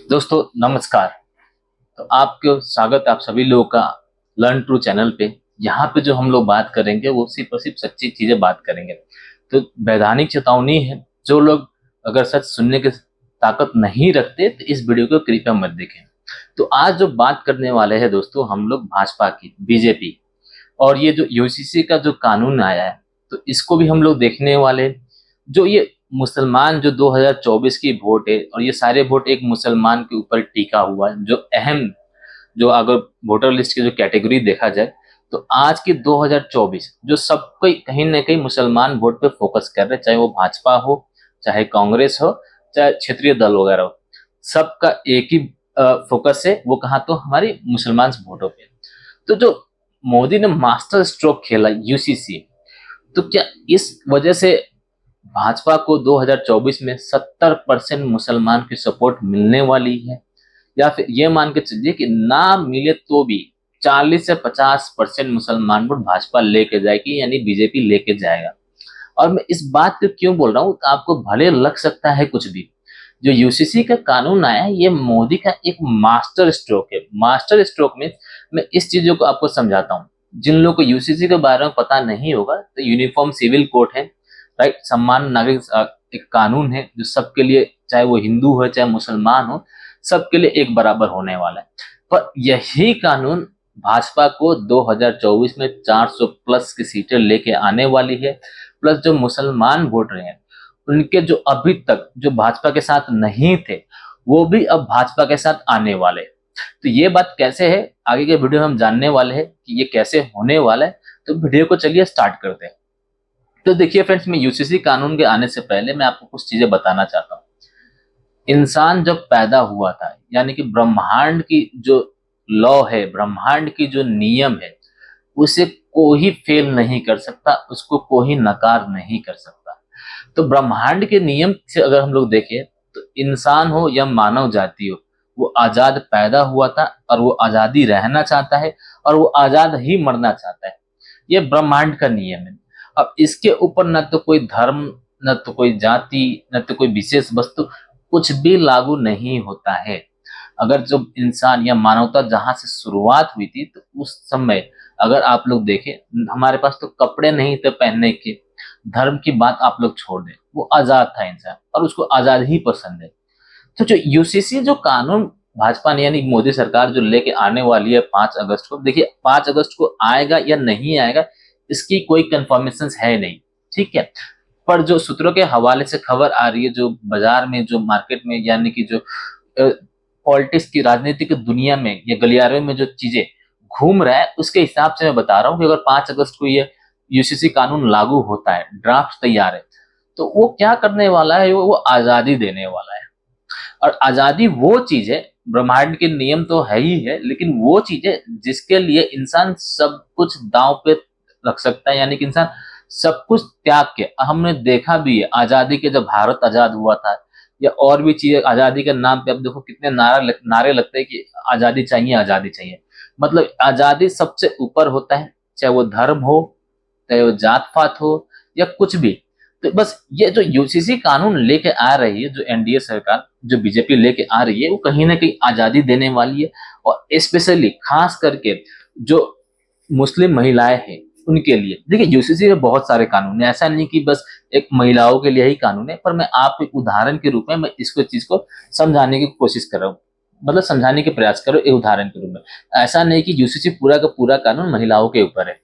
दोस्तों नमस्कार। तो आपको स्वागत है आप सभी लोगों का लर्न ट्रू चैनल पे। यहाँ पे जो हम लोग बात करेंगे वो सिर्फ और सिर्फ सच्ची चीजें बात करेंगे। तो वैधानिक चेतावनी है, जो लोग अगर सच सुनने की ताकत नहीं रखते तो इस वीडियो को कृपया मत देखें। तो आज जो बात करने वाले हैं दोस्तों, हम लोग भाजपा की, बीजेपी और ये जो यूसीसी का जो कानून आया है, तो इसको भी हम लोग देखने वाले हैं। जो ये मुसलमान जो 2024 की वोट है, और ये सारे वोट एक मुसलमान के ऊपर टिका हुआ है, जो अहम, जो अगर वोटर लिस्ट की जो कैटेगरी देखा जाए तो आज के 2024 जो सब कोई कहीं ना कहीं मुसलमान वोट पे फोकस कर रहे हैं, चाहे वो भाजपा हो, चाहे कांग्रेस हो, चाहे क्षेत्रीय दल वगैरह हो, सबका एक ही फोकस है, वो कहाँ, तो हमारी मुसलमान वोटों पे। तो जो मोदी ने मास्टर स्ट्रोक खेला यूसीसी, तो क्या इस वजह से भाजपा को 2024 में 70% मुसलमान की सपोर्ट मिलने वाली है, या फिर ये मान के चलिए कि ना मिले तो भी 40 से 50% मुसलमान वोट भाजपा लेके जाएगी, यानी बीजेपी लेके जाएगा। और मैं इस बात को क्यों बोल रहा हूँ, आपको भले लग सकता है कुछ भी, जो यूसीसी का कानून आया है ये मोदी का एक मास्टर स्ट्रोक है। मास्टर स्ट्रोक में मैं इस चीजों को आपको समझाता हूँ। जिन लोगों को यूसीसी के बारे में पता नहीं होगा, तो यूनिफॉर्म सिविल कोड है, राइट, सम्मान नागरिक एक कानून है जो सबके लिए, चाहे वो हिंदू हो चाहे मुसलमान हो, सबके लिए एक बराबर होने वाला है। पर यही कानून भाजपा को 2024 में 400 प्लस की सीटें लेके आने वाली है। प्लस जो मुसलमान वोट रहे हैं, उनके जो अभी तक जो भाजपा के साथ नहीं थे, वो भी अब भाजपा के साथ आने वाले हैं। तो ये बात कैसे है, आगे के वीडियो में हम जानने वाले हैं कि ये कैसे होने वाला है। तो वीडियो को चलिए स्टार्ट करते हैं। तो देखिए फ्रेंड्स, मैं यूसीसी कानून के आने से पहले मैं आपको कुछ चीजें बताना चाहता हूँ। इंसान जब पैदा हुआ था, यानी कि ब्रह्मांड की जो लॉ है, ब्रह्मांड की जो नियम है, उसे कोई फेल नहीं कर सकता, उसको कोई नकार नहीं कर सकता। तो ब्रह्मांड के नियम से अगर हम लोग देखें, तो इंसान हो या मानव जाति हो, वो आजाद पैदा हुआ था और वो आजादी रहना चाहता है, और वो आजाद ही मरना चाहता है। ये ब्रह्मांड का नियम है। अब इसके ऊपर न तो कोई धर्म, न तो कोई जाति, न तो कोई विशेष वस्तु, कुछ भी लागू नहीं होता है। अगर जो इंसान या मानवता जहां से शुरुआत हुई थी, तो उस समय अगर आप लोग देखें, हमारे पास तो कपड़े नहीं थे पहनने के। धर्म की बात आप लोग छोड़ दें, वो आजाद था इंसान और उसको आजाद ही पसंद है। तो जो यूसीसी जो कानून भाजपा ने, यानी मोदी सरकार जो लेके आने वाली है 5 अगस्त को, देखिए 5 अगस्त को आएगा या नहीं आएगा इसकी कोई कंफर्मेशन है नहीं, ठीक है। पर जो सूत्रों के हवाले से खबर आ रही है, जो बाजार में, जो मार्केट में, यानी कि जो पॉलिटिक्स की, राजनीति की दुनिया में या गलियारों में जो चीजें घूम रहा है, उसके हिसाब से मैं बता रहा हूँ कि अगर 5 अगस्त को ये यूसीसी कानून लागू होता है, ड्राफ्ट तैयार है, तो वो क्या करने वाला है, वो आजादी देने वाला है। और आजादी वो चीज है, ब्रह्मांड के नियम तो है ही है, लेकिन वो चीज है जिसके लिए इंसान सब कुछ दांव पे रख सकता है, यानी कि इंसान सब कुछ त्याग के, हमने देखा भी है आजादी के, जब भारत आजाद हुआ था, या और भी चीजें आजादी के नाम पे, अब देखो कितने नारे लगते हैं कि आजादी चाहिए, आजादी चाहिए। मतलब आजादी सबसे ऊपर होता है, चाहे वो धर्म हो, चाहे वो जात पात हो, या कुछ भी। तो बस ये जो यूसीसी कानून लेके आ रही है, जो एनडीए सरकार, जो बीजेपी लेके आ रही है, वो कहीं ना कहीं आजादी देने वाली है। और स्पेशली खास करके जो मुस्लिम महिलाएं हैं, उनके लिए। देखिए यूसीसी में बहुत सारे कानून है, ऐसा नहीं कि बस एक महिलाओं के लिए ही कानून है, पर मैं आपको एक उदाहरण के रूप में मैं इसको चीज को समझाने की कोशिश कर रहा हूँ, मतलब समझाने के प्रयास करो एक उदाहरण के रूप में। ऐसा नहीं कि यूसीसी पूरा का पूरा कानून महिलाओं के ऊपर है।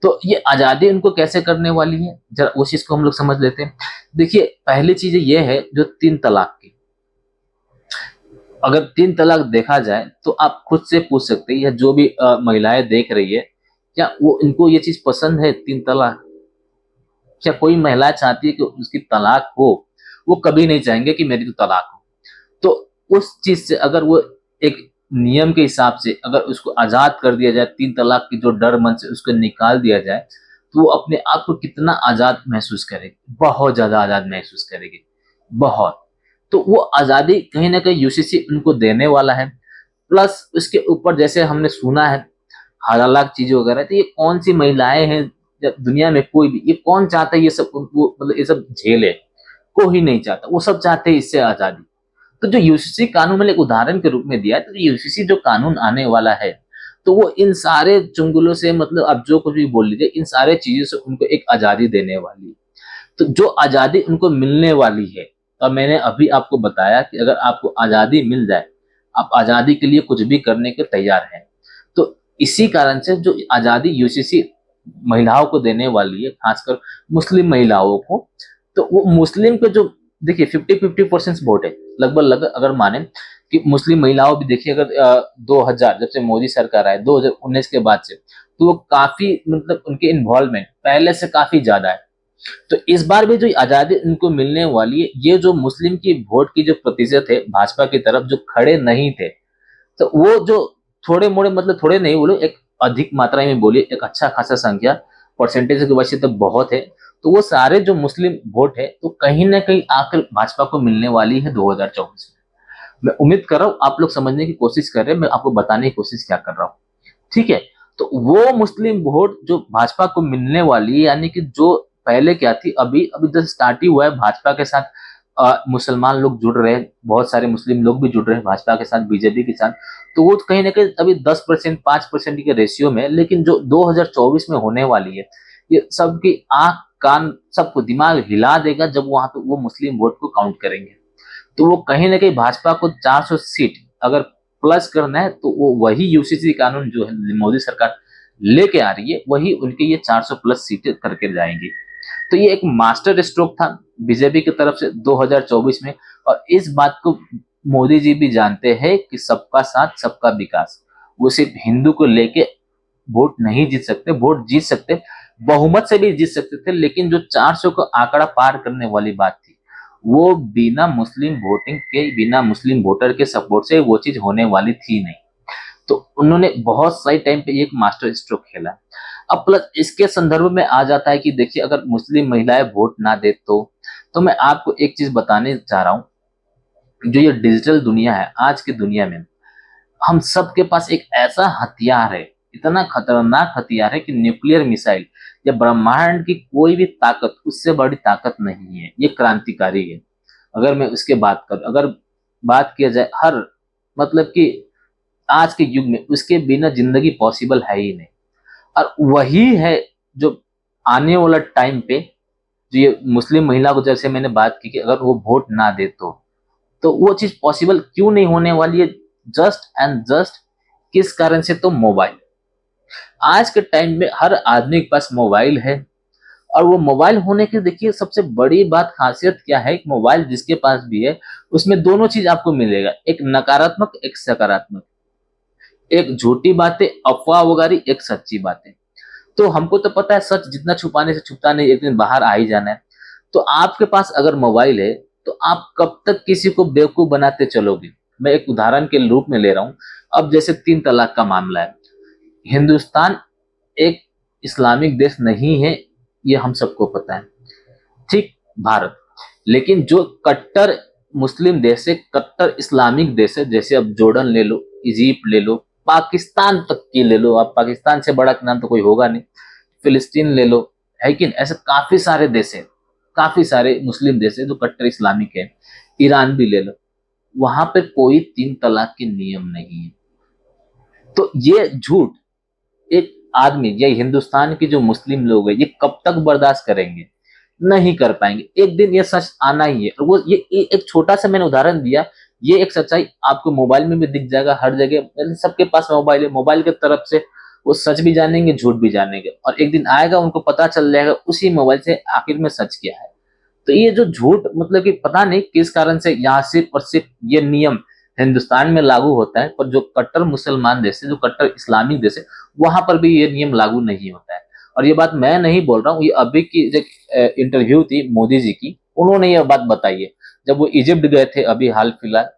तो ये आजादी उनको कैसे करने वाली है, जरा उस चीज को हम लोग समझ लेते हैं। देखिए पहली चीज ये है जो 3 तलाक की। अगर 3 तलाक देखा जाए, तो आप खुद से पूछ सकते हैं, या जो भी महिलाएं देख रही है, क्या वो, इनको ये चीज पसंद है 3 तलाक? क्या कोई महिला चाहती है कि उसकी तलाक हो? वो कभी नहीं चाहेंगे कि मेरी तो तलाक हो। तो उस चीज से अगर वो एक नियम के हिसाब से अगर उसको आजाद कर दिया जाए, 3 तलाक की जो डर मन से उसको निकाल दिया जाए, तो वो अपने आप को कितना आजाद महसूस करेगी, बहुत ज्यादा आजाद महसूस करेगी, बहुत। तो वो आजादी कहीं ना कहीं यूसीसी उनको देने वाला है। प्लस उसके ऊपर जैसे हमने सुना है हालात चीजें वगैरह, तो ये कौन सी महिलाएं हैं दुनिया में, कोई भी, ये कौन चाहता है ये सब, वो मतलब ये सब झेले? कोई नहीं चाहता, वो सब चाहते हैं इससे आजादी। तो जो यूसीसी कानून मैंने एक उदाहरण के रूप में दिया है, तो यूसीसी जो कानून आने वाला है, तो वो इन सारे चुंगलों से, मतलब आप जो कुछ भी बोल लीजिए, इन सारे चीज़ों से उनको एक आज़ादी देने वाली है। तो जो आज़ादी उनको मिलने वाली है, और मैंने अभी आपको बताया कि अगर आपको आज़ादी मिल जाए, आप आज़ादी के लिए कुछ भी करने के तैयार हैं। तो इसी कारण से जो आज़ादी यूसीसी महिलाओं को देने वाली है, खासकर मुस्लिम महिलाओं को, तो वो मुस्लिम के जो, देखिए 50-50% वोट है, लगभग अगर माने कि मुस्लिम महिलाओं भी, देखिए अगर 2000 जब से मोदी सरकार आए 2019 के बाद से, तो वो काफी, मतलब उनके इन्वॉल्वमेंट पहले से काफी ज्यादा है। तो इस बार भी जो आजादी उनको मिलने वाली है, ये जो मुस्लिम की वोट की जो प्रतिशत है भाजपा की तरफ जो खड़े नहीं थे, तो वो जो थोड़े मोड़े, मतलब थोड़े नहीं बोलो, एक अधिक मात्रा में बोलिए, एक अच्छा खासा संख्या परसेंटेज की वजह से तो बहुत है। तो वो सारे जो मुस्लिम वोट है, तो कहीं ना कहीं आकर भाजपा को मिलने वाली है 2024 में। मैं उम्मीद कर रहा हूँ आप लोग समझने की कोशिश कर रहे हैं, मैं आपको बताने की कोशिश क्या कर रहा हूँ। ठीक है, तो वो मुस्लिम वोट जो भाजपा को मिलने वाली है, यानी कि जो पहले क्या थी, अभी अभी जस्ट स्टार्ट ही हुआ है भाजपा के साथ, मुसलमान लोग जुड़ रहे हैं, बहुत सारे मुस्लिम लोग भी जुड़ रहे हैं भाजपा के साथ, बीजेपी के साथ। तो वो कहीं ना कहीं अभी 10%, 5% के रेशियो में है, लेकिन जो 2024 में होने वाली है, ये सबकी आंख कान सबको दिमाग हिला देगा जब वहां पे वो मुस्लिम वोट को काउंट करेंगे। तो वो कहीं ना कहीं भाजपा को 400 सीट अगर प्लस करना है, तो वो वही यूसीसी कानून जो है मोदी सरकार लेके आ रही है, वही उनके ये 400 प्लस सीटें करके जाएंगी। तो ये एक मास्टर स्ट्रोक था बीजेपी की तरफ से 2024 में, और इस बात को मोदी जी भी जानते हैं कि सबका साथ सबका विकास, वो सिर्फ हिंदू को लेके वोट नहीं जीत सकते, वोट जीत सकते, बहुमत से भी जीत सकते थे, लेकिन जो 400 का आंकड़ा पार करने वाली बात थी, वो बिना मुस्लिम वोटिंग के, बिना मुस्लिम वोटर के सपोर्ट से वो चीज होने वाली थी नहीं। तो उन्होंने बहुत सही टाइम पे एक मास्टर स्ट्रोक खेला। अब प्लस इसके संदर्भ में आ जाता है कि देखिए, अगर मुस्लिम महिलाएं वोट ना दे, तो मैं आपको एक चीज बताने चाह रहा हूँ। जो ये डिजिटल दुनिया है, आज की दुनिया में हम सबके पास एक ऐसा हथियार है, इतना खतरनाक हथियार है कि न्यूक्लियर मिसाइल या ब्रह्मांड की कोई भी ताकत उससे बड़ी ताकत नहीं है। ये क्रांतिकारी है। अगर मैं उसके बात करूं, अगर बात किया जाए हर, मतलब कि आज के युग में उसके बिना जिंदगी पॉसिबल है ही नहीं। और वही है जो आने वाला टाइम पे, जो ये मुस्लिम महिला को, जैसे मैंने बात की कि अगर वो वोट ना दे, तो वो चीज पॉसिबल क्यों नहीं होने वाली है? जस्ट एंड जस्ट किस कारण से? तो मोबाइल। आज के टाइम में हर आदमी के पास मोबाइल है, और वो मोबाइल होने की, देखिए सबसे बड़ी बात, खासियत क्या है, मोबाइल जिसके पास भी है उसमें दोनों चीज आपको मिलेगा, एक नकारात्मक एक सकारात्मक, एक झूठी बातें अफवाह वगैरह, एक सच्ची बातें। तो हमको तो पता है सच जितना छुपाने से छुपता नहीं, एक दिन बाहर आ ही जाना है। तो आपके पास अगर मोबाइल है, तो आप कब तक किसी को बेवकूफ बनाते चलोगे? मैं एक उदाहरण के रूप में ले रहा हूं। अब जैसे 3 तलाक का मामला है, हिंदुस्तान एक इस्लामिक देश नहीं है, ये हम सबको पता है, ठीक, भारत। लेकिन जो कट्टर मुस्लिम देश है, कट्टर इस्लामिक देश है, जैसे अब जॉर्डन ले लो, इजिप्ट ले लो, पाकिस्तान तक की ले लो, आप पाकिस्तान से बड़ा नाम तो कोई होगा नहीं, फिलिस्तीन ले लो, है कि नहीं? ऐसे काफी सारे देश है, काफी सारे मुस्लिम देश है जो कट्टर इस्लामिक है। ईरान भी ले लो, वहां पे कोई 3 तलाक के नियम नहीं है। तो ये झूठ एक आदमी या हिंदुस्तान के जो मुस्लिम लोग हैं, ये कब तक बर्दाश्त करेंगे? नहीं कर पाएंगे। एक दिन ये सच आना ही है। और वो ये एक छोटा सा मैंने उदाहरण दिया, ये एक सच्चाई आपको मोबाइल में भी दिख जाएगा, हर जगह, मतलब सबके पास मोबाइल है, मोबाइल की तरफ से वो सच भी जानेंगे, झूठ भी जानेंगे, और एक दिन आएगा उनको पता चल जाएगा उसी मोबाइल से आखिर में सच क्या है। तो ये जो झूठ, मतलब कि पता नहीं किस कारण से यहाँ सिर्फ और सिर्फ ये नियम हिंदुस्तान में लागू होता है, पर जो कट्टर मुसलमान देश है, जो कट्टर इस्लामिक देश है, वहां पर भी ये नियम लागू नहीं होता है। और ये बात मैं नहीं बोल रहा हूँ, ये अभी की जो इंटरव्यू थी मोदी जी की, उन्होंने ये बात बताई है। जब वो इजिप्ट गए थे अभी हाल फिलहाल,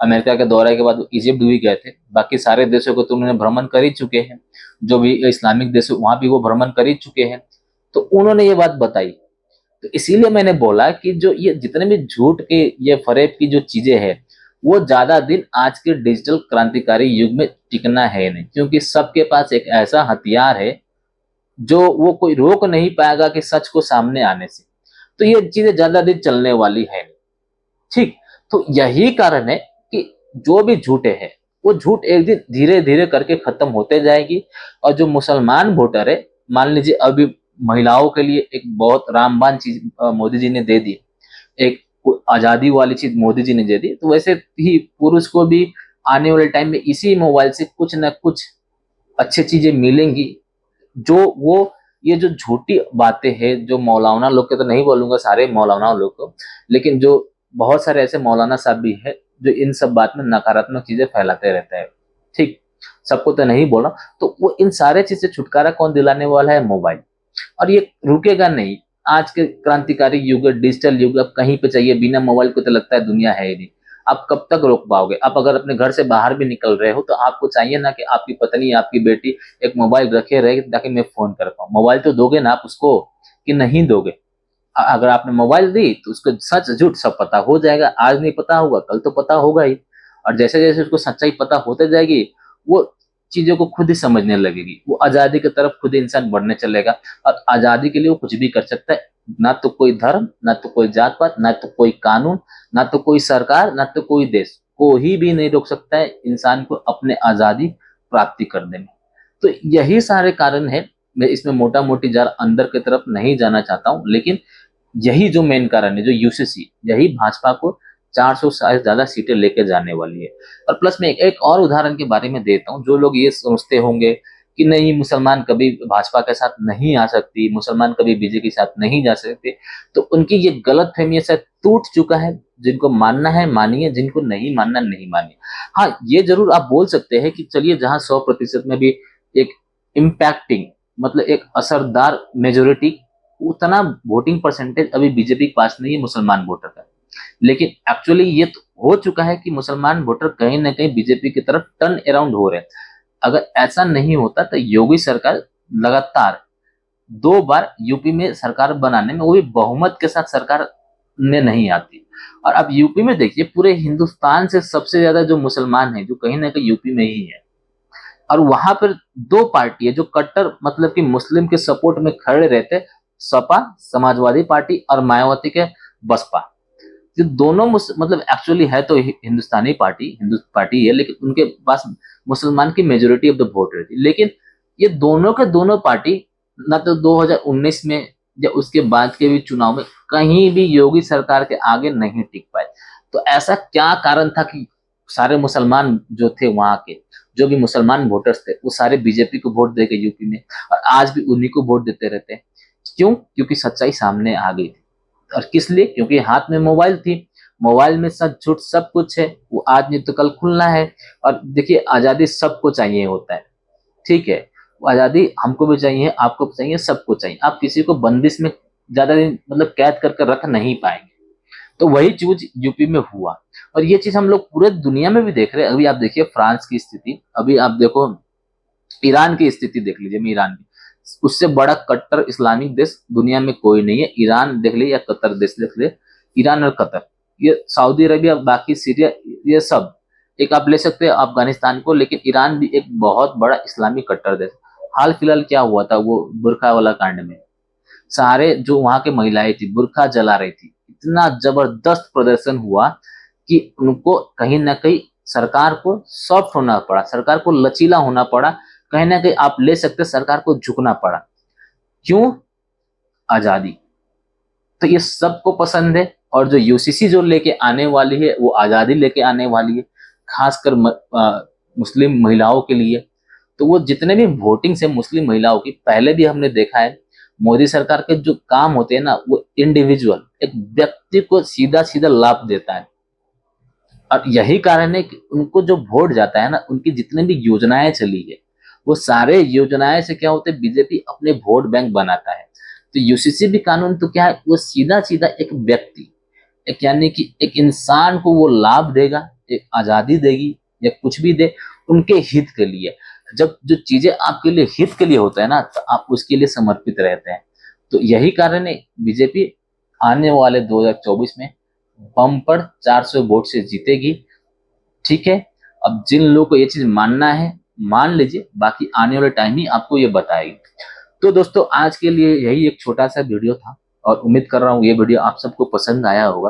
अमेरिका के दौरे के बाद वो इजिप्ट भी गए थे। बाकी सारे देशों को तो उन्होंने भ्रमण कर ही चुके हैं, जो भी इस्लामिक देश वहां भी वो भ्रमण कर ही चुके हैं। तो उन्होंने ये बात बताई। तो इसीलिए मैंने बोला कि जो ये जितने भी झूठ के, ये फरेब की जो चीजें हैं, वो ज्यादा दिन आज के डिजिटल क्रांतिकारी युग में टिकना है नहीं, क्योंकि सबके पास एक ऐसा हथियार है जो वो कोई रोक नहीं पाएगा कि सच को सामने आने से। तो ये चीजें ज्यादा दिन चलने वाली है नहीं। ठीक। तो यही कारण है कि जो भी झूठे हैं वो झूठ एक दिन धीरे धीरे करके खत्म होते जाएगी। और जो मुसलमान वोटर है, मान लीजिए अभी महिलाओं के लिए एक बहुत रामबाण चीज मोदी जी ने दे दी, एक आजादी वाली चीज मोदी जी ने दे दी, तो वैसे ही पुरुष को भी आने वाले टाइम में इसी मोबाइल से कुछ ना कुछ अच्छी चीजें मिलेंगी। जो वो ये जो झूठी बातें हैं, जो मौलाना लोग के तो नहीं बोलूंगा सारे मौलाना लोग को, लेकिन जो बहुत सारे ऐसे मौलाना साहब भी है जो इन सब बात में नकारात्मक चीजें फैलाते रहते हैं। ठीक, सबको तो नहीं बोला, तो वो इन सारे चीज से छुटकारा कौन दिलाने वाला है? मोबाइल। और ये रुकेगा नहीं। आज के क्रांतिकारी युग, डिजिटल युग, अब कहीं पे चाहिए बिना मोबाइल को तो लगता है दुनिया है ही नहीं। आप कब तक रोक पाओगे? आप अगर अपने घर से बाहर भी निकल रहे हो तो आपको चाहिए ना कि आपकी पत्नी, आपकी बेटी एक मोबाइल रखे रहे ताकि मैं फोन कर पाऊँ। मोबाइल तो दोगे ना आप उसको, कि नहीं दोगे? अगर आपने मोबाइल दी तो उसको सच झूठ सब पता हो जाएगा। आज नहीं पता होगा, कल तो पता होगा ही। और जैसे जैसे उसको सच्चाई पता होते जाएगी, वो चीजों को खुद ही समझने लगेगी। वो आजादी की तरफ खुद ही इंसान बढ़ने चलेगा। और आजादी के लिए वो कुछ भी कर सकता है। ना तो कोई धर्म, ना तो कोई जात पात, ना तो कोई कानून, ना तो कोई सरकार, ना तो कोई देश, कोई भी नहीं रोक सकता है इंसान को अपने आजादी प्राप्ति करने में। तो यही सारे कारण है। मैं इसमें मोटा मोटी ज़्यादा अंदर की तरफ नहीं जाना चाहता हूँ, लेकिन यही जो मेन कारण है, जो यूसीसी, यही भाजपा को 400 से ज्यादा सीटें लेके जाने वाली है। और प्लस में एक और उदाहरण के बारे में देता हूँ। जो लोग ये सोचते होंगे कि नहीं मुसलमान कभी भाजपा के साथ नहीं आ सकती, मुसलमान कभी बीजेपी के साथ नहीं जा सकते, तो उनकी ये गलत फहमी से टूट चुका है। जिनको मानना है मानिए, जिनको नहीं मानना नहीं मानिए। हाँ, ये जरूर आप बोल सकते हैं कि चलिए जहां 100% में भी एक इम्पैक्टिंग, मतलब एक असरदार मेजोरिटी, उतना वोटिंग परसेंटेज अभी बीजेपी के पास नहीं है मुसलमान वोटर का। लेकिन एक्चुअली ये तो हो चुका है कि मुसलमान वोटर कहीं ना कहीं बीजेपी की तरफ टर्न अराउंड हो रहे हैं। अगर ऐसा नहीं होता तो योगी सरकार लगातार 2 बार यूपी में सरकार बनाने में, वो भी बहुमत के साथ सरकार में नहीं आती। और अब यूपी में देखिए, पूरे हिंदुस्तान से सबसे ज्यादा जो मुसलमान है जो कहीं ना कहीं यूपी में ही है। और वहां पर 2 पार्टी है जो कट्टर, मतलब कि मुस्लिम के सपोर्ट में खड़े रहते, सपा समाजवादी पार्टी और मायावती के बसपा। जो दोनों मतलब एक्चुअली है तो हिंदुस्तानी पार्टी, हिंदू पार्टी है, लेकिन उनके पास मुसलमान की मेजोरिटी ऑफ द वोट रहती। लेकिन ये दोनों के दोनों पार्टी ना तो 2019 में या उसके बाद के भी चुनाव में कहीं भी योगी सरकार के आगे नहीं टिक पाए। तो ऐसा क्या कारण था कि सारे मुसलमान जो थे वहां के, जो भी मुसलमान वोटर्स थे, वो सारे बीजेपी को वोट दे गए यूपी में, और आज भी उन्हीं को वोट देते रहते हैं। क्यों? क्योंकि सच्चाई सामने आ गई थी। और किस लिए? क्योंकि हाथ में मोबाइल थी। मोबाइल में सच झूठ सब कुछ है। वो आज नहीं तो कल खुलना है। और देखिए, आजादी सबको चाहिए होता है, ठीक है? वो आजादी हमको भी चाहिए, आपको भी चाहिए, सबको चाहिए। आप किसी को बंदिश में ज्यादा दिन मतलब कैद करके रख नहीं पाएंगे। तो वही चीज यूपी में हुआ। और ये चीज हम लोग पूरे दुनिया में भी देख रहे हैं। अभी आप देखिए फ्रांस की स्थिति, अभी आप देखो ईरान की स्थिति देख लीजिए। मैं ईरान की, उससे बड़ा कट्टर इस्लामिक देश दुनिया में कोई नहीं है। ईरान देख ले या कतर देश देख ले, ईरान और कतर, ये सऊदी अरबिया, बाकी सीरिया, ये सब एक आप ले सकते हैं अफगानिस्तान को। लेकिन ईरान भी एक बहुत बड़ा इस्लामिक कट्टर देश। हाल फिलहाल क्या हुआ था वो बुरखा वाला कांड में, सारे जो वहां के महिलाएं थी बुरखा जला रही थी। इतना जबरदस्त प्रदर्शन हुआ कि उनको कहीं ना कहीं सरकार को सॉफ्ट होना पड़ा, सरकार को लचीला होना पड़ा। कहीं ना कहीं आप ले सकते, सरकार को झुकना पड़ा। क्यों? आजादी। तो ये सबको पसंद है। और जो यूसीसी जो लेके आने वाली है वो आजादी लेके आने वाली है, खासकर मुस्लिम महिलाओं के लिए। तो वो जितने भी वोटिंग्स है मुस्लिम महिलाओं की, पहले भी हमने देखा है मोदी सरकार के जो काम होते हैं ना, वो इंडिविजुअल एक व्यक्ति को सीधा सीधा लाभ देता है। और यही कारण है कि उनको जो वोट जाता है ना, उनकी जितने भी योजनाएं चली है, वो सारे योजनाएं से क्या होते हैं, बीजेपी अपने वोट बैंक बनाता है। तो यूसीसी भी कानून तो क्या है, वो सीधा सीधा एक व्यक्ति, एक यानी कि एक इंसान को वो लाभ देगा, एक आजादी देगी या कुछ भी दे उनके हित के लिए। जब जो चीजें आपके लिए हित के लिए होता है ना, तो आप उसके लिए समर्पित रहते हैं। तो यही कारण है बीजेपी आने वाले 2024 में बम्पर 400 वोट से जीतेगी, ठीक है? अब जिन लोगों को ये चीज मानना है मान लीजिए, बाकी आने वाले टाइम ही आपको ये बताएगी। तो दोस्तों, आज के लिए यही एक छोटा सा वीडियो था, और उम्मीद कर रहा हूँ ये वीडियो आप सबको पसंद आया होगा।